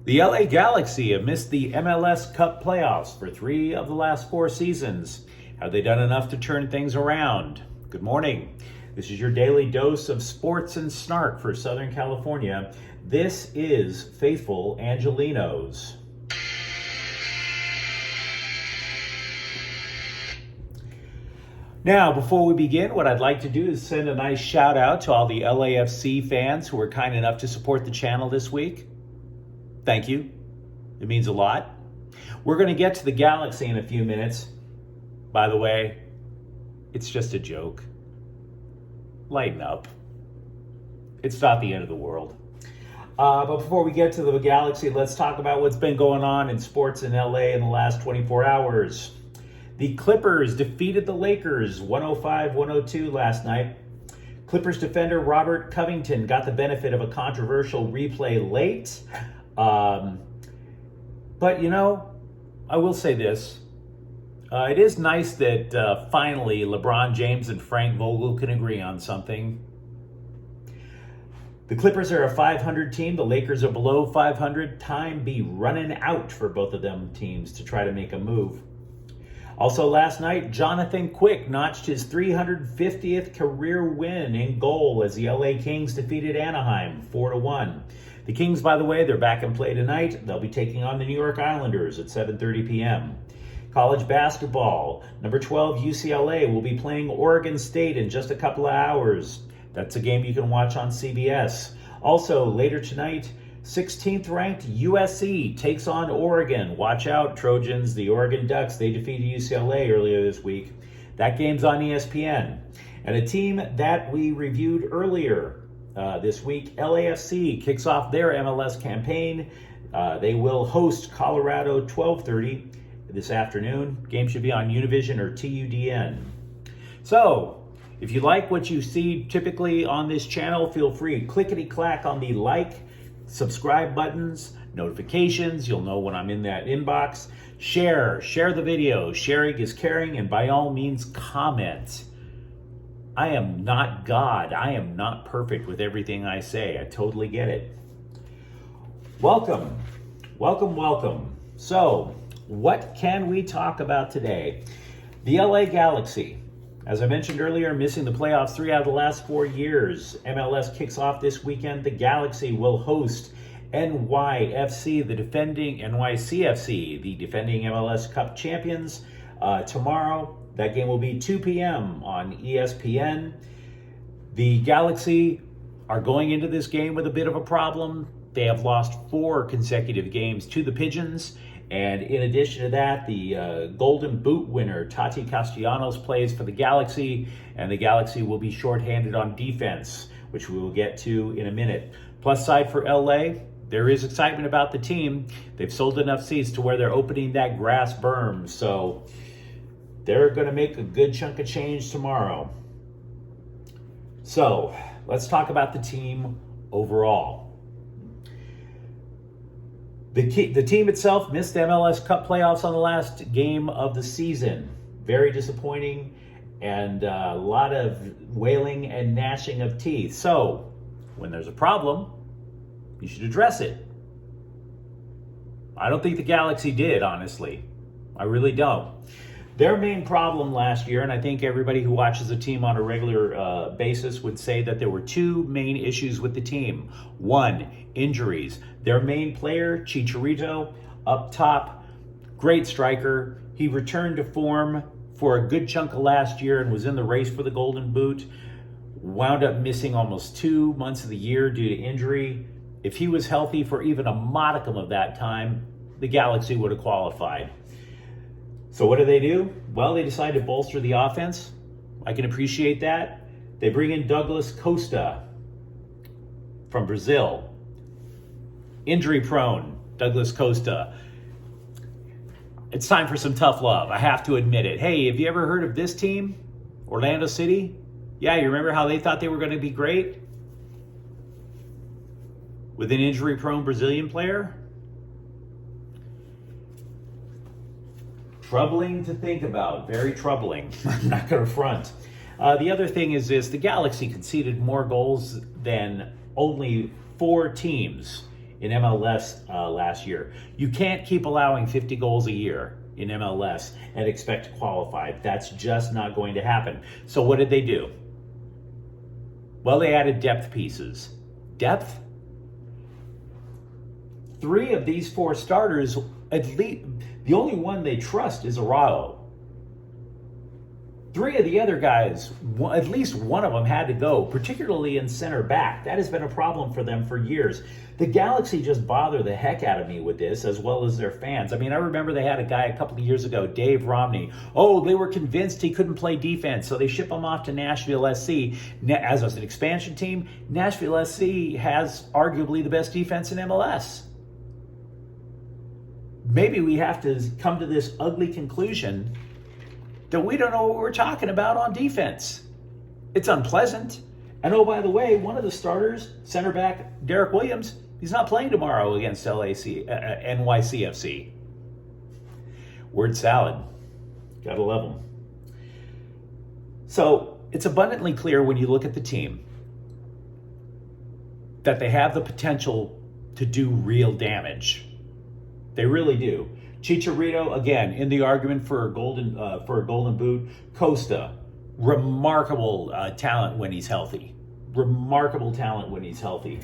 The LA Galaxy have missed the MLS Cup playoffs for 3 of the last 4 seasons. Have they done enough to turn things around? Good morning. This is your daily dose of sports and snark for Southern California. This is Faithful Angelinos. Now, before we begin, what I'd like to do is send a nice shout out to all the LAFC fans who were kind enough to support the channel this week. Thank you. It means a lot. We're going to get to the Galaxy in a few minutes. By the way, it's just a joke. Lighten up. It's not the end of the world. But before we get to the Galaxy, let's talk about what's been going on in sports in LA in the last 24 hours. The Clippers defeated the Lakers 105-102 last night. Clippers defender Robert Covington got the benefit of a controversial replay late. But, you know, I will say this. It is nice that finally LeBron James and Frank Vogel can agree on something. The Clippers are a 500 team. The Lakers are below 500. Time be running out for both of them teams to try to make a move. Also last night, Jonathan Quick notched his 350th career win in goal as the LA Kings defeated Anaheim 4-1. The Kings, by the way, they're back in play tonight. They'll be taking on the New York Islanders at 7:30 p.m. College basketball, number 12 UCLA will be playing Oregon State in just a couple of hours. That's a game you can watch on CBS. Also, later tonight, 16th ranked USC takes on Oregon. Watch out, Trojans. The Oregon Ducks, they defeated UCLA earlier this week. That game's on ESPN. And a team that we reviewed earlier this week, LAFC, kicks off their MLS campaign. They will host Colorado 12:30 this afternoon. Game should be on Univision or TUDN. So, if you like what you see typically on this channel, feel free to clickety-clack on the like, subscribe buttons, notifications. You'll know when I'm in that inbox. Share the video. Sharing is caring, and by all means, comment. I am not God. I am not perfect with everything I say. I totally get it. Welcome. So, what can we talk about today? The LA Galaxy. As I mentioned earlier, missing the playoffs 3 out of the last 4 years. MLS kicks off this weekend. The Galaxy will host NYCFC, the defending MLS Cup champions, tomorrow. That game will be 2 p.m. on ESPN. The Galaxy are going into this game with a bit of a problem. They have lost 4 consecutive games to the Pigeons. And in addition to that, the Golden Boot winner, Tati Castellanos, plays for the Galaxy. And the Galaxy will be shorthanded on defense, which we will get to in a minute. Plus side for LA, there is excitement about the team. They've sold enough seats to where they're opening that grass berm. So they're going to make a good chunk of change tomorrow. So let's talk about the team overall. The team itself missed the MLS Cup playoffs on the last game of the season. Very disappointing, and a lot of wailing and gnashing of teeth. So when there's a problem, you should address it. I don't think the Galaxy did, honestly. I really don't. Their main problem last year, and I think everybody who watches the team on a regular basis would say that there were 2 main issues with the team. 1, injuries. Their main player, Chicharito, up top, great striker. He returned to form for a good chunk of last year and was in the race for the Golden Boot. Wound up missing almost 2 months of the year due to injury. If he was healthy for even a modicum of that time, the Galaxy would have qualified. So what do? Well, they decided to bolster the offense. I can appreciate that. They bring in Douglas Costa from Brazil. Injury prone, Douglas Costa. It's time for some tough love. I have to admit it. Hey, have you ever heard of this team? Orlando City? Yeah, you remember how they thought they were going to be great? With an injury prone Brazilian player? Troubling to think about, very troubling. I'm not going to front. The other thing is this, the Galaxy conceded more goals than only 4 teams in MLS last year. You can't keep allowing 50 goals a year in MLS and expect to qualify. That's just not going to happen. So what did they do? Well, they added depth pieces. Depth? 3 of these 4 starters, at least, the only one they trust is Araujo. 3 of the other guys, at least one of them had to go, particularly in center back. That has been a problem for them for years. The Galaxy just bother the heck out of me with this, as well as their fans. I mean, I remember they had a guy a couple of years ago, Dave Romney. Oh, they were convinced he couldn't play defense, so they ship him off to Nashville SC. As an expansion team, Nashville SC has arguably the best defense in MLS. Maybe we have to come to this ugly conclusion that we don't know what we're talking about on defense. It's unpleasant. And oh, by the way, one of the starters, center back Derek Williams, he's not playing tomorrow against NYCFC. Word salad. Gotta love them. So it's abundantly clear when you look at the team that they have the potential to do real damage. They really do. Chicharito, again, in the argument for a golden boot. Costa, remarkable talent when he's healthy. Remarkable talent when he's healthy.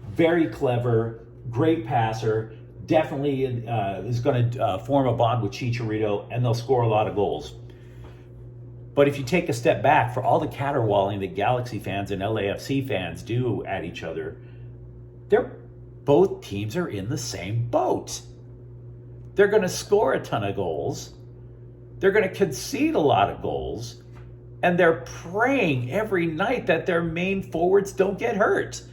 Very clever, great passer. Definitely is going to form a bond with Chicharito, and they'll score a lot of goals. But if you take a step back, for all the caterwauling that Galaxy fans and LAFC fans do at each other, both teams are in the same boat. They're going to score a ton of goals. They're going to concede a lot of goals. And they're praying every night that their main forwards don't get hurt.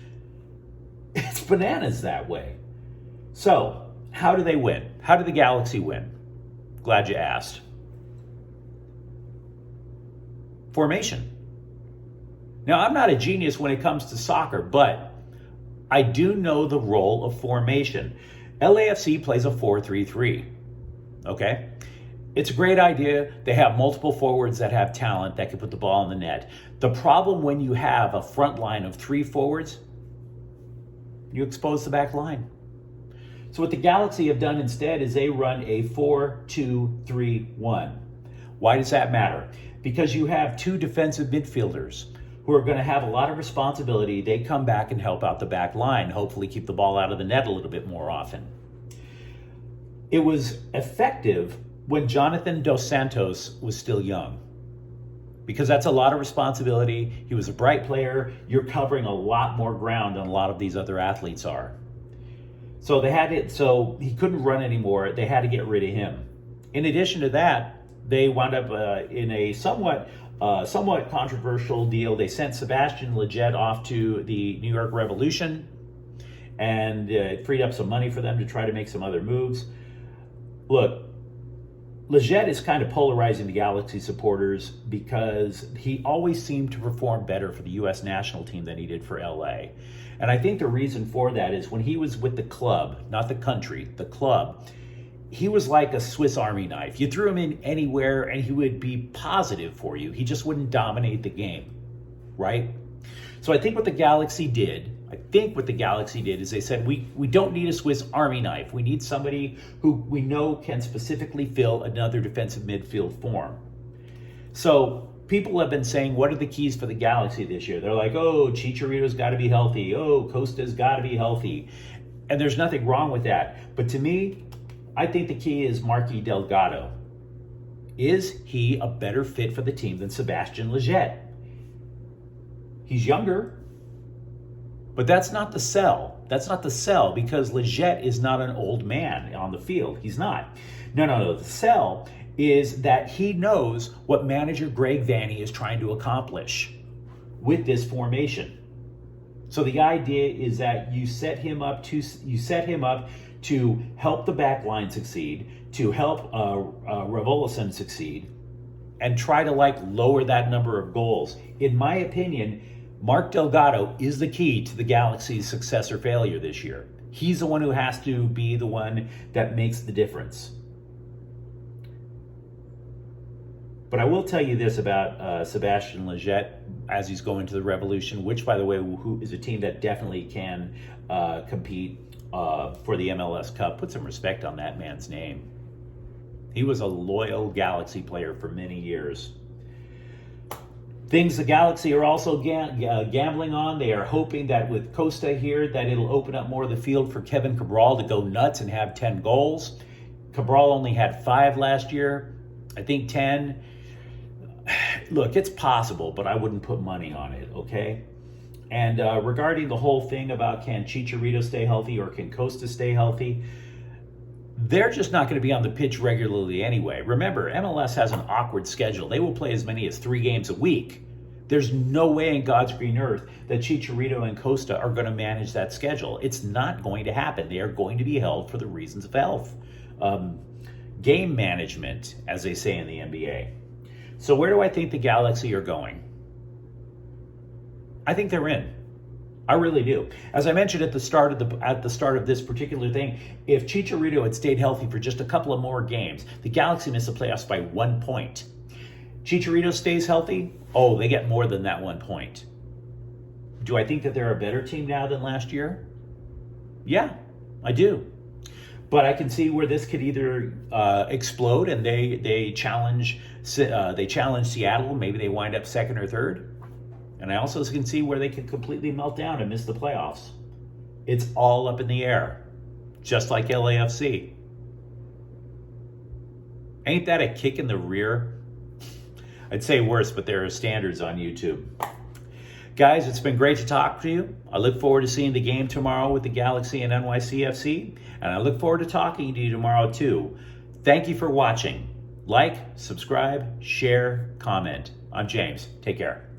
It's bananas that way. So, how do they win? How do the Galaxy win? Glad you asked. Formation. Now, I'm not a genius when it comes to soccer, but I do know the role of formation. LAFC plays a 4-3-3, okay? It's a great idea. They have multiple forwards that have talent that can put the ball in the net. The problem when you have a front line of 3 forwards, you expose the back line. So what the Galaxy have done instead is they run a 4-2-3-1. Why does that matter? Because you have 2 defensive midfielders who are going to have a lot of responsibility. They come back and help out the back line, hopefully keep the ball out of the net a little bit more often. It was effective when Jonathan Dos Santos was still young, because that's a lot of responsibility. He was a bright player. You're covering a lot more ground than a lot of these other athletes are. So so he couldn't run anymore. They had to get rid of him. In addition to that, they wound up in a somewhat controversial deal. They sent Sebastian Lletget off to the New York Revolution, and it freed up some money for them to try to make some other moves. Look, Lletget is kind of polarizing the Galaxy supporters because he always seemed to perform better for the U.S. national team than he did for L.A. And I think the reason for that is when he was with the club, not the country, the club, he was like a Swiss Army knife. You threw him in anywhere and he would be positive for you. He just wouldn't dominate the game, right? So I think what the Galaxy did is they said, we don't need a Swiss Army knife. We need somebody who we know can specifically fill another defensive midfield form. So people have been saying, what are the keys for the Galaxy this year? They're like, oh, Chicharito's got to be healthy. Oh, Costa's got to be healthy. And there's nothing wrong with that. But to me, I think the key is Marquee Delgado. Is he a better fit for the team than Sebastian Lletget? He's younger, but that's not the sell. That's not the sell, because Lletget is not an old man on the field. He's not. No. The sell is that he knows what manager Greg Vanney is trying to accomplish with this formation. So the idea is that you set him up to help the back line succeed, to help Revolison succeed, and try to lower that number of goals. In my opinion, Mark Delgado is the key to the Galaxy's success or failure this year. He's the one who has to be the one that makes the difference. But I will tell you this about Sebastian Lletget as he's going to the Revolution, which, by the way, who is a team that definitely can compete. for the MLS Cup. Put some respect on that man's name. He was a loyal Galaxy player for many years. Things the Galaxy are also gambling on. They are hoping that with Costa here, that it'll open up more of the field for Kevin Cabral to go nuts and have 10 goals. Cabral only had 5 last year. I think 10. Look, it's possible, but I wouldn't put money on it, okay? And regarding the whole thing about can Chicharito stay healthy or can Costa stay healthy, they're just not going to be on the pitch regularly anyway. Remember, MLS has an awkward schedule. They will play as many as 3 games a week. There's no way in God's green earth that Chicharito and Costa are going to manage that schedule. It's not going to happen. They are going to be held for the reasons of health. Game management, as they say in the NBA. So where do I think the Galaxy are going? I think they're in. I really do. As I mentioned at the start of this particular thing, if Chicharito had stayed healthy for just a couple of more games, the Galaxy missed the playoffs by 1 point. Chicharito stays healthy, oh, they get more than that 1 point. Do I think that they're a better team now than last year? Yeah, I do. But I can see where this could either explode and they challenge Seattle. Maybe they wind up 2nd or 3rd. And I also can see where they could completely melt down and miss the playoffs. It's all up in the air, just like LAFC. Ain't that a kick in the rear? I'd say worse, but there are standards on YouTube. Guys, it's been great to talk to you. I look forward to seeing the game tomorrow with the Galaxy and NYCFC, and I look forward to talking to you tomorrow too. Thank you for watching. Like, subscribe, share, comment. I'm James. Take care.